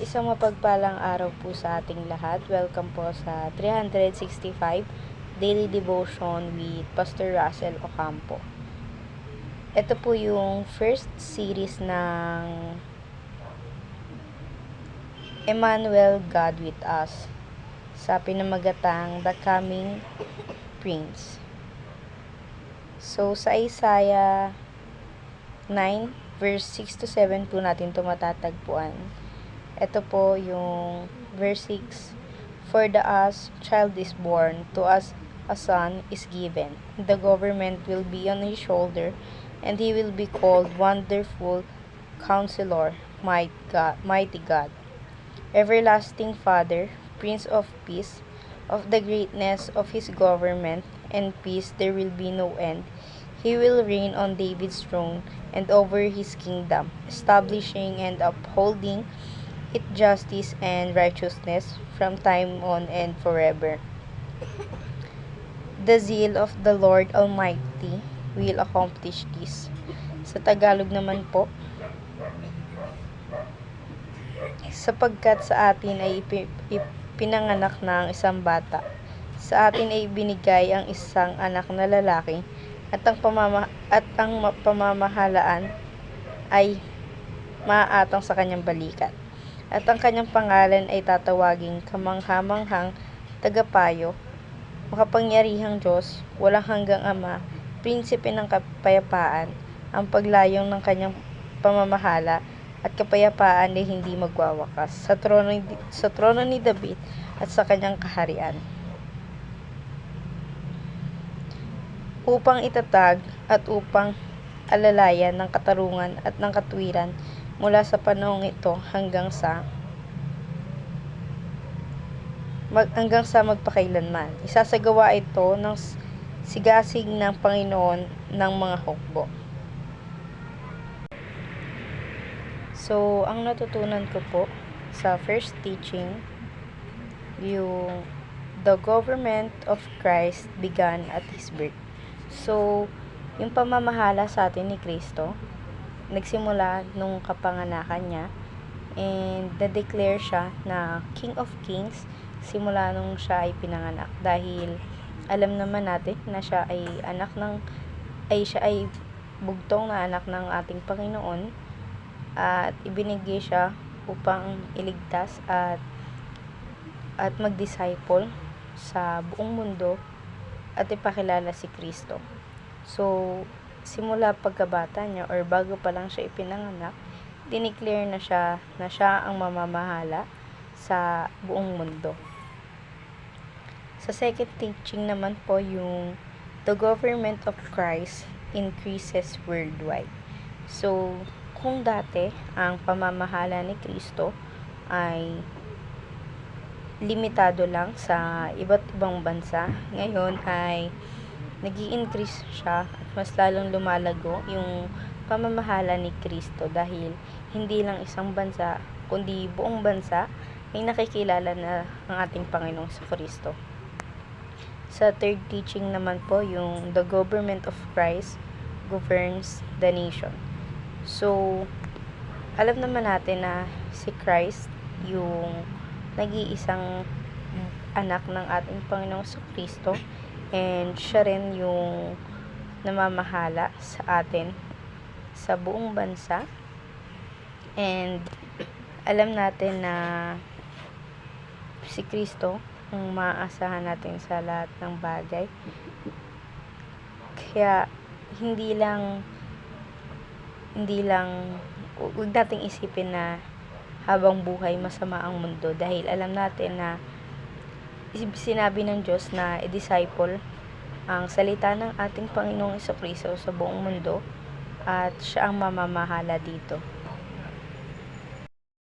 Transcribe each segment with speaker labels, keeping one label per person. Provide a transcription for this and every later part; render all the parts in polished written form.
Speaker 1: Isang mapagpalang araw po sa ating lahat. Welcome po sa 365 Daily Devotion with Pastor Russell Ocampo. Ito po yung first series ng Emmanuel, God with Us, sa pinamagatang The Coming Prince. So, sa Isaiah 9 verse 6 to 7 po natin ito matatagpuan. Ito po yung verse 6. For the us child is born, to us a son is given. The government will be on his shoulder, and he will be called Wonderful Counselor, Mighty God, Everlasting Father, Prince of Peace. Of the greatness of his government and peace there will be no end. He will reign on David's throne and over his kingdom, establishing and upholding it justice and righteousness from time on and forever. The zeal of the Lord Almighty will accomplish this. Sa Tagalog naman po, sapagkat sa atin ay pinanganak ng isang bata, sa atin ay binigay ang isang anak na lalaki, at ang pamamahalaan ay maaatang sa kanyang balikat. At ang kanyang pangalan ay tatawaging kamangha-manghang tagapayo, makapangyarihang Diyos, walang hanggang Ama, prinsipe ng kapayapaan. Ang paglayong ng kanyang pamamahala at kapayapaan ay hindi magwawakas sa trono ni David at sa kanyang kaharian, upang itatag at upang alalayan ng katarungan at ng katwiran mula sa panahong ito hanggang sa magpakailanman. Isasagawa ito ng sigasig ng Panginoon ng mga hukbo. So, ang natutunan ko po sa first teaching, yung the government of Christ began at His birth. So, yung pamamahala sa atin ni Kristo, nagsimula nung kapanganakan niya, and na-declare siya na King of Kings simula nung siya ay pinanganak, dahil alam naman natin na siya ay bugtong na anak ng ating Panginoon, at ibinigay siya upang iligtas at mag-disciple sa buong mundo at ipakilala si Kristo. So, simula pagkabata niya or bago pa lang siya ipinanganak, dineclare na siya ang mamamahala sa buong mundo. Sa second teaching naman po, yung the government of Christ increases worldwide. So, kung dati ang pamamahala ni Kristo ay limitado lang sa iba't ibang bansa, ngayon ay nag-i-increase siya at mas lalong lumalago yung pamamahala ni Kristo, dahil hindi lang isang bansa kundi buong bansa ay nakikilala na ang ating Panginoong Kristo. Sa third teaching naman po, yung the government of Christ governs the nation. So, alam naman natin na si Christ yung nag-iisang anak ng ating Panginoong Kristo, and siya rin yung namamahala sa atin sa buong bansa. And alam natin na si Kristo ang maaasahan natin sa lahat ng bagay. Kaya hindi lang huwag nating isipin na habang buhay masama ang mundo, dahil alam natin na sinabi ng Diyos na i-disciple ang salita ng ating Panginoong Kristo sa buong mundo, at siya ang mamamahala dito.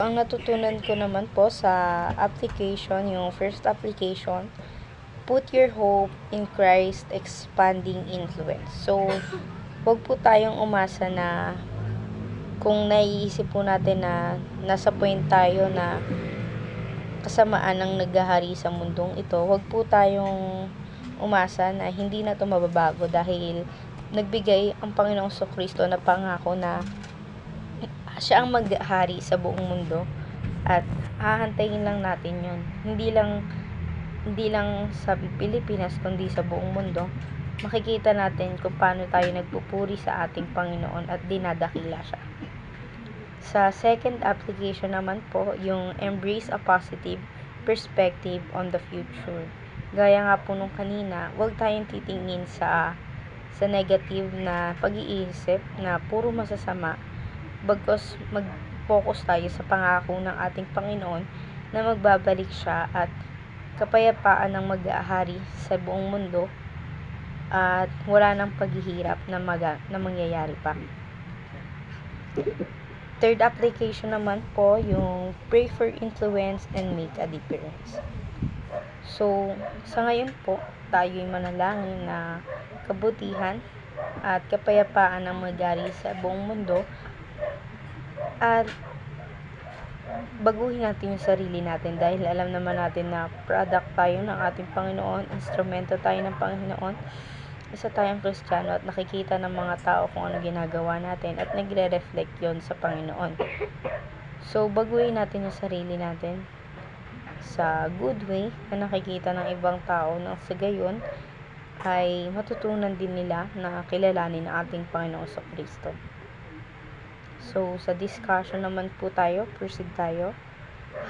Speaker 1: Ang natutunan ko naman po sa application, yung first application, put your hope in Christ expanding influence. So, huwag po tayong umasa na kung naiisip po natin na nasa point tayo na kasamaan ang naghahari sa mundong ito, huwag po tayong umasa na hindi na ito mababago, dahil nagbigay ang Panginoong Kristo na pangako na siya ang maghahari sa buong mundo, at hahantayin lang natin yun. Hindi lang sa Pilipinas, kundi sa buong mundo, makikita natin kung paano tayo nagpupuri sa ating Panginoon at dinadakila siya. Sa second application naman po, yung embrace a positive perspective on the future. Gaya nga po nung kanina, huwag tayong titingin sa negative na pag-iisip na puro masasama, bagkus mag-focus tayo sa pangako ng ating Panginoon na magbabalik siya at kapayapaan ng mag-aahari sa buong mundo at wala nang paghihirap na mangyayari pa. Third application naman po, yung pray for influence and make a difference. So, sa ngayon po, tayo'y manalangin na kabutihan at kapayapaan ang magyari sa buong mundo at baguhin natin yung sarili natin dahil alam naman natin na product tayo ng ating Panginoon, instrumento tayo ng Panginoon, isa tayong Kristiyano at nakikita ng mga tao kung ano ginagawa natin at nagre-reflect yon sa Panginoon. So, baguhin natin yung sarili natin sa good way na nakikita ng ibang tao na sa gayon ay matutunan din nila na kilalanin ang ating Panginoon sa Kristo. So, sa discussion naman po tayo, proceed tayo.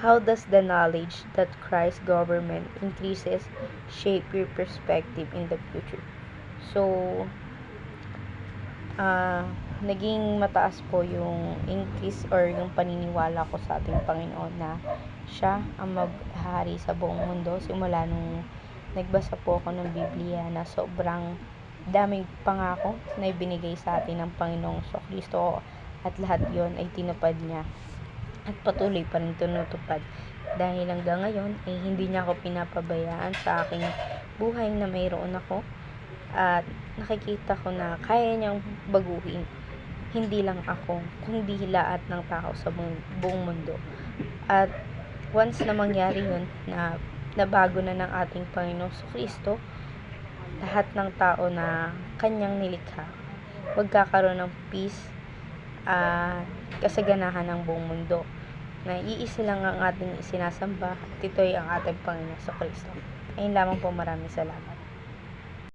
Speaker 1: How does the knowledge that Christ's government increases shape your perspective in the future? So, naging mataas po yung increase or yung paniniwala ko sa ating Panginoon na siya ang maghahari sa buong mundo simula nung nagbasa po ako ng Biblia na sobrang daming pangako na ibinigay sa atin ng Panginoong Kristo at lahat yon ay tinupad niya at patuloy pa rin tinutupad dahil hanggang ngayon ay hindi niya ako pinapabayaan sa aking buhay na mayroon ako at nakikita ko na kaya niyang baguhin hindi lang ako kundi lahat ng tao sa buong mundo at once na mangyari yun na nabago na ng ating Panginoong Kristo lahat ng tao na kanyang nilikha magkakaroon ng peace at kasaganahan ng buong mundo na iisa lang ang ating isinasamba at ito'y ang ating Panginoong Kristo. Ayun lamang po, maraming salamat.